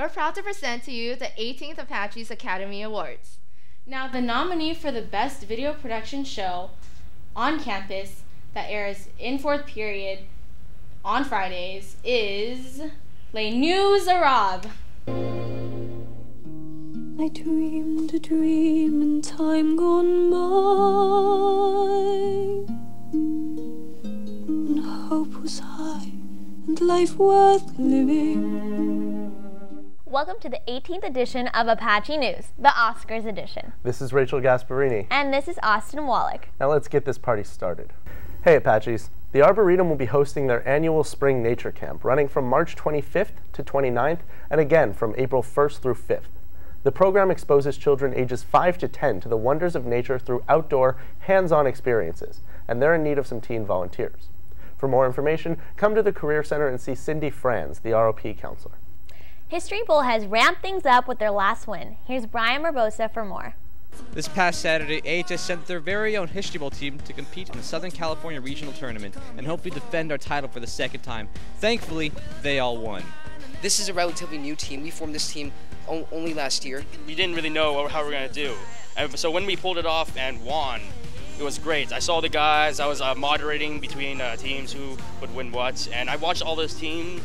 we're proud to present to you the 18th Apache's Academy Awards. Now, the nominee for the Best Video Production Show on campus that airs in fourth period on Fridays is Les Miserables. I dreamed a dream in time gone by, and hope was high and life worth living. Welcome to the 18th edition of Apache News, the Oscars edition. This is Rachel Gasparini. And this is Austin Wallach. Now let's get this party started. Hey Apaches, the Arboretum will be hosting their annual Spring Nature Camp running from March 25th to 29th and again from April 1st through 5th. The program exposes children ages 5 to 10 to the wonders of nature through outdoor, hands-on experiences, and they're in need of some teen volunteers. For more information, come to the Career Center and see Cindy Franz, the ROP counselor. History Bowl has ramped things up with their last win. Here's Brian Barbosa for more. This past Saturday, AHS sent their very own History Bowl team to compete in the Southern California Regional Tournament and hopefully defend our title for the second time. Thankfully, they all won. This is a relatively new team. We formed this team only last year. We didn't really know how we were going to do. And so when we pulled it off and won, it was great. I saw the guys. I was moderating between teams who would win what, and I watched all those teams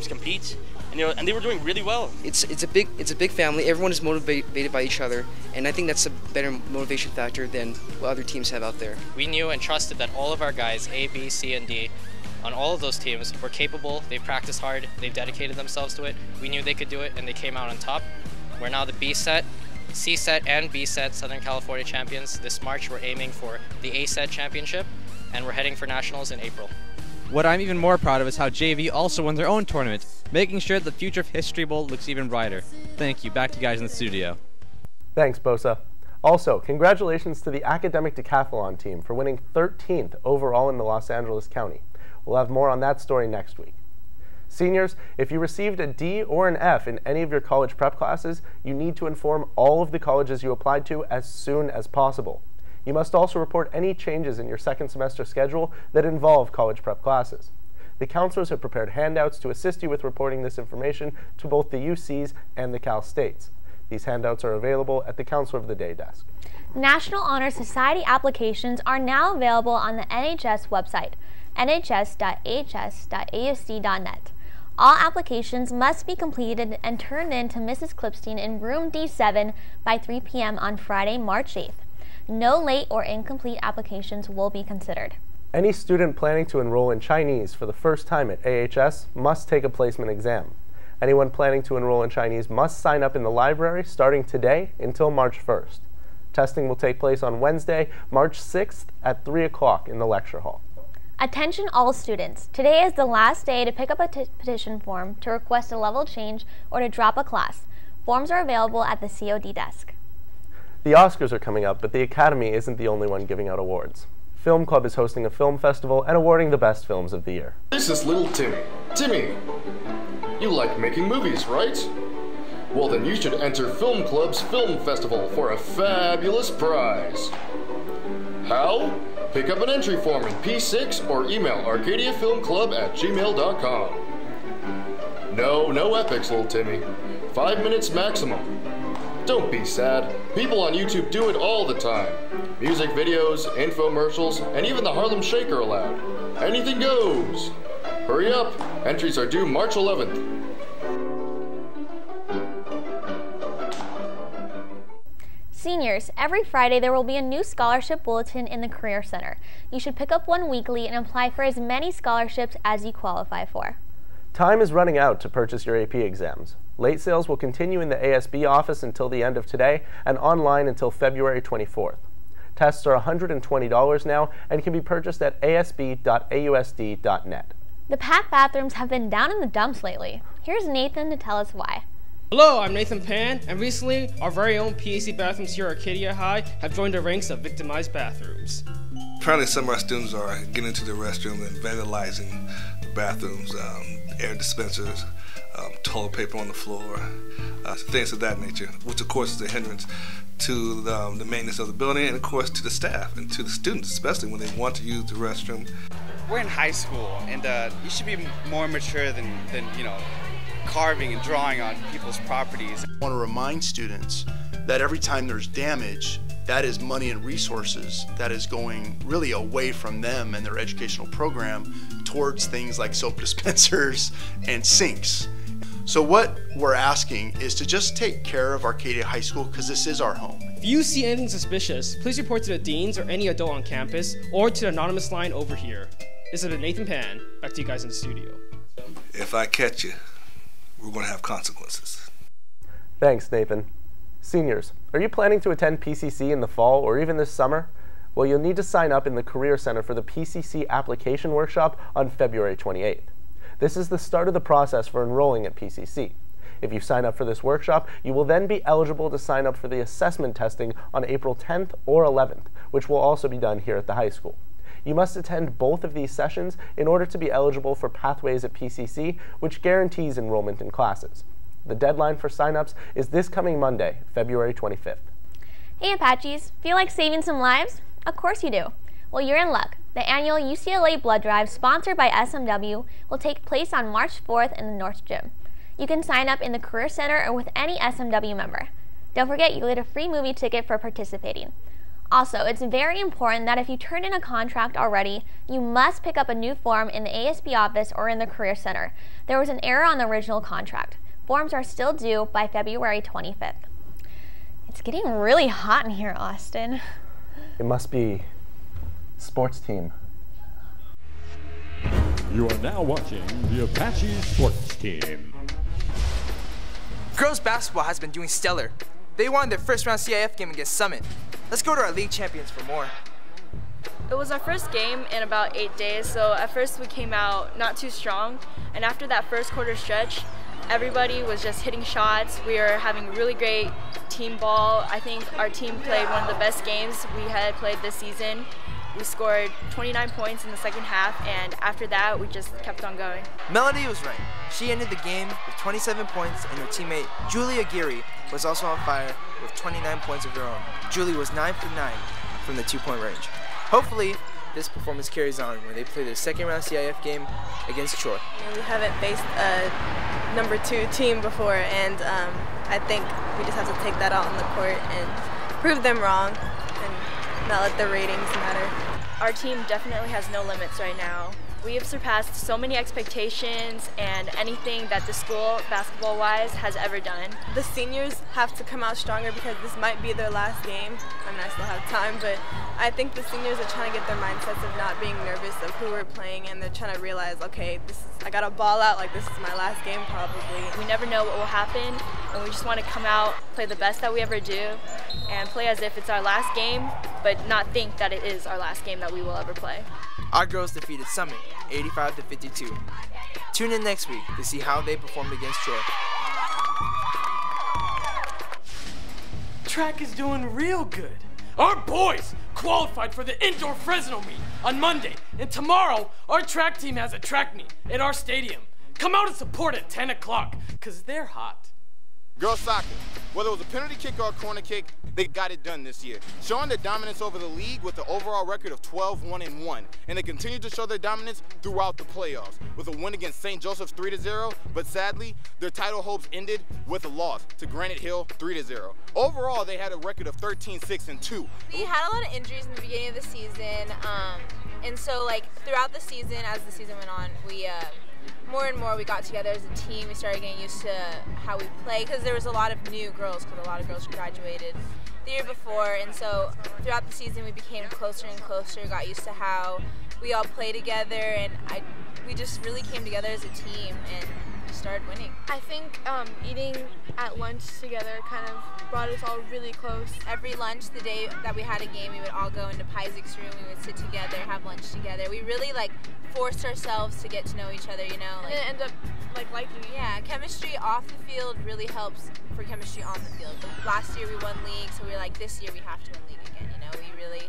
compete. And they were doing really well. It's a big family. Everyone is motivated by each other, and I think that's a better motivation factor than what other teams have out there. We knew and trusted that all of our guys, A, B, C, and D, on all of those teams were capable. They practiced hard. They dedicated themselves to it. We knew they could do it, and they came out on top. We're now the B set, C set, and B set Southern California champions. This March, we're aiming for the A set championship, and we're heading for nationals in April. What I'm even more proud of is how JV also won their own tournament, making sure the future of History Bowl looks even brighter. Thank you. Back to you guys in the studio. Thanks, Bosa. Also, congratulations to the Academic Decathlon team for winning 13th overall in the Los Angeles County. We'll have more on that story next week. Seniors, if you received a D or an F in any of your college prep classes, you need to inform all of the colleges you applied to as soon as possible. You must also report any changes in your second semester schedule that involve college prep classes. The counselors have prepared handouts to assist you with reporting this information to both the UCs and the Cal States. These handouts are available at the Counselor of the Day desk. National Honor Society applications are now available on the NHS website, nhs.ahs.asd.net. All applications must be completed and turned in to Mrs. Clipstein in room D7 by 3 p.m. on Friday, March 8th. No late or incomplete applications will be considered. Any student planning to enroll in Chinese for the first time at AHS must take a placement exam. Anyone planning to enroll in Chinese must sign up in the library starting today until March 1st. Testing will take place on Wednesday, March 6th at 3 o'clock in the lecture hall. Attention all students. Today is the last day to pick up a petition form to request a level change or to drop a class. Forms are available at the COD desk. The Oscars are coming up, but the Academy isn't the only one giving out awards. Film Club is hosting a film festival and awarding the best films of the year. This is little Timmy. Timmy, you like making movies, right? Well, then you should enter Film Club's Film Festival for a fabulous prize. How? Pick up an entry form in P6 or email arcadiafilmclub@gmail.com. No epics, little Timmy. 5 minutes maximum. Don't be sad. People on YouTube do it all the time. Music videos, infomercials, and even the Harlem Shake are allowed. Anything goes. Hurry up. Entries are due March 11th. Seniors, every Friday there will be a new scholarship bulletin in the Career Center. You should pick up one weekly and apply for as many scholarships as you qualify for. Time is running out to purchase your AP exams. Late sales will continue in the ASB office until the end of today and online until February 24th. Tests are $120 now and can be purchased at asb.ausd.net. The packed bathrooms have been down in the dumps lately. Here's Nathan to tell us why. Hello, I'm Nathan Pan, and recently our very own PAC bathrooms here at Arcadia High have joined the ranks of victimized bathrooms. Apparently some of our students are getting into the restroom and vandalizing the bathrooms, air dispensers, toilet paper on the floor, things of that nature, which of course is a hindrance to the maintenance of the building and of course to the staff and to the students, especially when they want to use the restroom. We're in high school and you should be more mature than carving and drawing on people's properties. I want to remind students that every time there's damage, that is money and resources that is going really away from them and their educational program towards things like soap dispensers and sinks. So what we're asking is to just take care of Arcadia High School because this is our home. If you see anything suspicious, please report to the deans or any adult on campus or to the anonymous line over here. This has been Nathan Pan. Back to you guys in the studio. If I catch you, we're going to have consequences. Thanks, Nathan. Seniors, are you planning to attend PCC in the fall or even this summer? Well, you'll need to sign up in the Career Center for the PCC application workshop on February 28th. This is the start of the process for enrolling at PCC. If you sign up for this workshop, you will then be eligible to sign up for the assessment testing on April 10th or 11th, which will also be done here at the high school. You must attend both of these sessions in order to be eligible for Pathways at PCC, which guarantees enrollment in classes. The deadline for signups is this coming Monday, February 25th. Hey Apaches, feel like saving some lives? Of course you do. Well, you're in luck. The annual UCLA Blood Drive, sponsored by SMW, will take place on March 4th in the North Gym. You can sign up in the Career Center or with any SMW member. Don't forget, you get a free movie ticket for participating. Also, it's very important that if you turn in a contract already, you must pick up a new form in the ASB office or in the Career Center. There was an error on the original contract. Forms are still due by February 25th. It's getting really hot in here, Austin. It must be sports team. You are now watching the Apache Sports Team. Girls basketball has been doing stellar. They won their first round CIF game against Summit. Let's go to our league champions for more. It was our first game in about 8 days, so at first we came out not too strong, and after that first quarter stretch, everybody was just hitting shots. We were having really great team ball. I think our team played one of the best games we had played this season. We scored 29 points in the second half, and after that, we just kept on going. Melody was right. She ended the game with 27 points, and her teammate, Julia Geary, was also on fire with 29 points of her own. Julie was 9 for 9 from the 2-point range. Hopefully, this performance carries on when they play their second round CIF game against Troy. We haven't faced a number 2 team before, and I think we just have to take that out on the court and prove them wrong and not let the ratings matter. Our team definitely has no limits right now. We have surpassed so many expectations and anything that the school, basketball-wise, has ever done. The seniors have to come out stronger because this might be their last game. I mean, I still have time, but I think the seniors are trying to get their mindsets of not being nervous of who we're playing, and they're trying to realize, okay, I got to ball out, like this is my last game probably. We never know what will happen, and we just want to come out, play the best that we ever do, and play as if it's our last game, but not think that it is our last game that we will ever play. Our girls defeated Summit 85-52. Tune in next week to see how they performed against Troy. Track is doing real good. Our boys qualified for the indoor Fresno meet on Monday, and tomorrow our track team has a track meet at our stadium. Come out and support at 10 o'clock, because they're hot. Girls soccer, whether it was a penalty kick or a corner kick, they got it done this year, showing their dominance over the league with an overall record of 12-1-1, and they continue to show their dominance throughout the playoffs with a win against St. Joseph's 3-0, but sadly, their title hopes ended with a loss to Granite Hill 3-0. Overall, they had a record of 13-6-2. We had a lot of injuries in the beginning of the season, and so like throughout the season, as the season went on, we more and more we got together as a team. We started getting used to how we play because there was a lot of new girls, because a lot of girls graduated the year before, and so throughout the season we became closer and closer, got used to how we all play together, and we just really came together as a team and started winning. I think eating at lunch together kind of brought us all really close. Every lunch, the day that we had a game, we would all go into Isaac's room, we would sit together, have lunch together. We really like forced ourselves to get to know each other, you know. Like, and it ended up like liking it. Yeah, chemistry off the field really helps for chemistry on the field. Last year we won league, so we were like, this year we have to win league again, you know. We really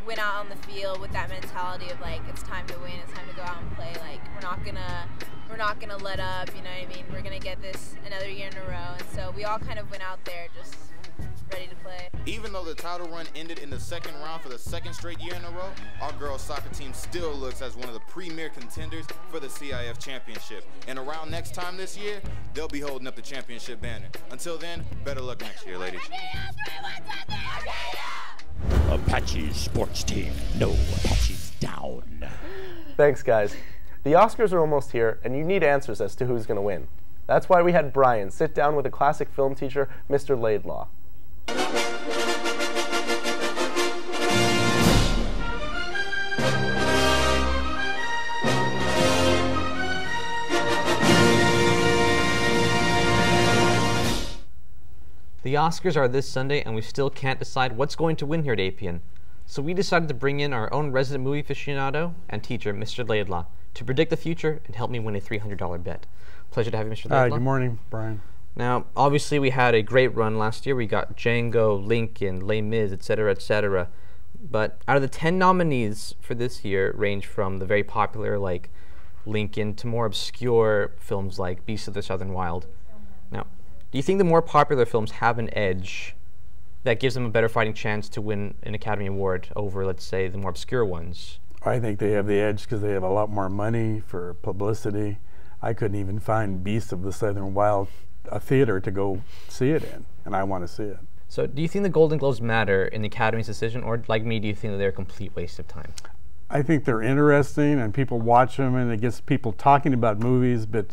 went out on the field with that mentality of like, it's time to win, it's time to go out and play. Like, we're not gonna let up, you know what I mean? We're gonna get this another year in a row, and so we all kind of went out there just ready to play. Even though the title run ended in the second round for the second straight year in a row, our girls soccer team still looks as one of the premier contenders for the CIF championship. And around next time this year, they'll be holding up the championship banner. Until then, better luck next year, ladies. Apache sports team. No Apaches down. Thanks, guys. The Oscars are almost here, and you need answers as to who's going to win. That's why we had Brian sit down with a classic film teacher, Mr. Laidlaw. The Oscars are this Sunday, and we still can't decide what's going to win here at Apian. So we decided to bring in our own resident movie aficionado and teacher, Mr. Laidlaw, to predict the future and help me win a $300 bet. Pleasure to have you, Mr. Laidlaw. Hi, good morning, Brian. Now, obviously, we had a great run last year. We got Django, Lincoln, Les Mis, etc., etc. But out of the 10 nominees for this year, range from the very popular, like Lincoln, to more obscure films like Beasts of the Southern Wild. Now, do you think the more popular films have an edge that gives them a better fighting chance to win an Academy Award over, let's say, the more obscure ones? I think they have the edge because they have a lot more money for publicity. I couldn't even find Beasts of the Southern Wild a theater to go see it in, and I want to see it. So do you think the Golden Globes matter in the Academy's decision, or like me, do you think that they're a complete waste of time? I think they're interesting, and people watch them, and it gets people talking about movies, but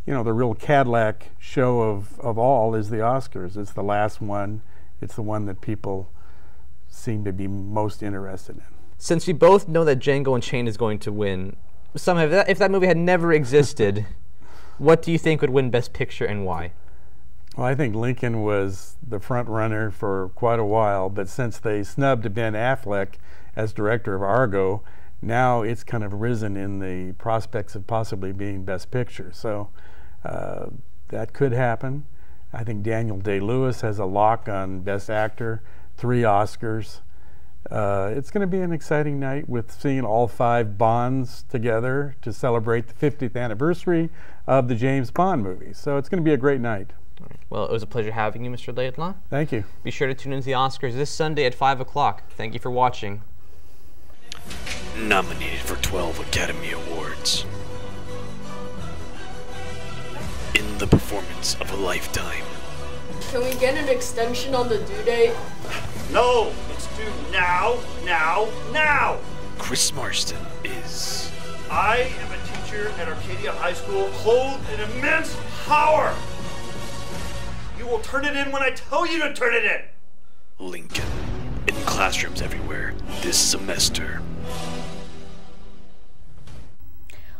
you know, the real Cadillac show of all is the Oscars. It's the last one. It's the one that people seem to be most interested in. Since we both know that Django Unchained is going to win, somehow, if that movie had never existed, what do you think would win Best Picture and why? Well, I think Lincoln was the front runner for quite a while, but since they snubbed Ben Affleck as director of Argo, now it's kind of risen in the prospects of possibly being Best Picture. So that could happen. I think Daniel Day-Lewis has a lock on Best Actor, 3 Oscars. It's going to be an exciting night with seeing all 5 Bonds together to celebrate the 50th anniversary of the James Bond movie. So it's going to be a great night. Well, it was a pleasure having you, Mr. Laidlaw. Thank you. Be sure to tune into the Oscars this Sunday at 5 o'clock. Thank you for watching. Nominated for 12 Academy Awards. In the performance of a lifetime. Can we get an extension on the due date? No! It's due now, now, now! Chris Marston is... I am a teacher at Arcadia High School, clothed in immense power! You will turn it in when I tell you to turn it in! Lincoln. In classrooms everywhere this semester.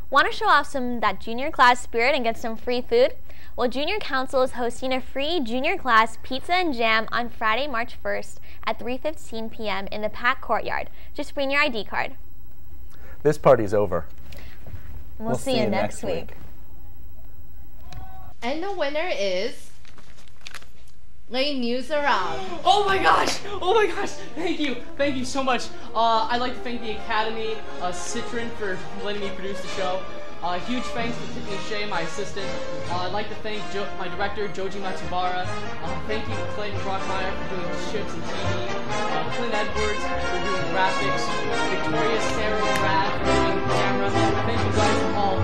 Want to show off that junior class spirit and get some free food? Well, Junior Council is hosting a free junior class pizza and jam on Friday, March 1st at 3:15 p.m. in the PAC courtyard. Just bring your ID card. This party's over. We'll see you next week. And the winner is... Lay News Around. Oh my gosh! Oh my gosh! Thank you so much. I'd like to thank the Academy, Citron for letting me produce the show. Huge thanks to Tiffany Shea, my assistant. I'd like to thank my director, Joji Matsubara. Thank you to Clayton Brockmeyer for doing chips and TV. Clint Edwards for doing graphics. Victoria Sarah Rad for doing the camera. Thank you guys all.